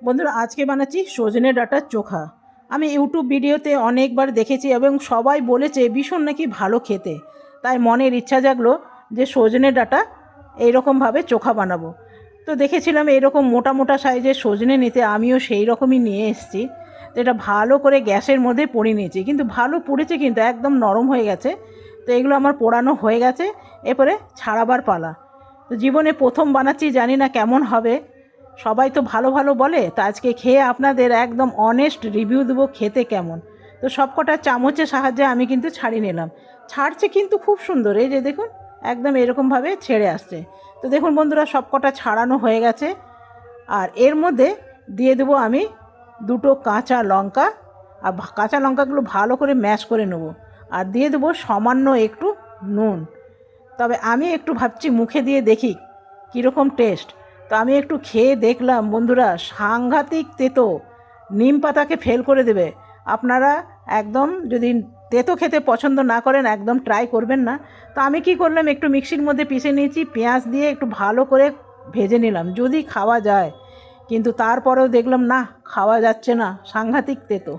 বন্ধুরা, আজকে বানাচ্ছি সজনে ডাঁটার চোখা। আমি ইউটিউব ভিডিওতে অনেকবার দেখেছি এবং সবাই বলেছে ভীষণ নাকি ভালো খেতে। তাই মনের ইচ্ছা জাগলো যে সজনে ডাঁটা এইরকমভাবে চোখা বানাবো। তো দেখেছিলাম এইরকম মোটা মোটা সাইজের সজনে নিতে, আমিও সেই রকমই নিয়ে এসেছি। তো এটা ভালো করে গ্যাসের মধ্যে পুড়িয়ে নিয়েছি, কিন্তু ভালো পুড়েছে, কিন্তু একদম নরম হয়ে গেছে। তো এগুলো আমার পোড়ানো হয়ে গেছে, এরপরে ছাড়াবার পালা। তো জীবনে প্রথম বানাচ্ছি, জানি না কেমন হবে। সবাই তো ভালো ভালো বলে, তো আজকে খেয়ে আপনাদের একদম অনেস্ট রিভিউ দেবো খেতে কেমন। তো সব কটা চামচের সাহায্যে আমি কিন্তু ছাড়িয়ে নিলাম। ছাড়ছে কিন্তু খুব সুন্দর, এই যে দেখুন একদম এরকমভাবে ছেড়ে আসছে। তো দেখুন বন্ধুরা, সব কটা ছাড়ানো হয়ে গেছে। আর এর মধ্যে দিয়ে দেবো আমি দুটো কাঁচা লঙ্কা। আর কাঁচা লঙ্কাগুলো ভালো করে ম্যাশ করে নেবো। আর দিয়ে দেবো সামান্য একটু নুন। তবে আমি একটু ভাবছি মুখে দিয়ে দেখি কীরকম টেস্ট। তো আমি একটু খেয়ে দেখলাম বন্ধুরা, সাংঘাতিক তেতো, নিম পাতাকে ফেল করে দেবে। আপনারা একদম যদি তেতো খেতে পছন্দ না করেন, একদম ট্রাই করবেন না। তো আমি কি করলাম, একটু মিক্সির মধ্যে পিষে নিয়েছি, পেঁয়াজ দিয়ে একটু ভালো করে ভেজে নিলাম যদি খাওয়া যায়। কিন্তু তারপরেও দেখলাম না, খাওয়া যাচ্ছে না, সাংঘাতিক তেতো।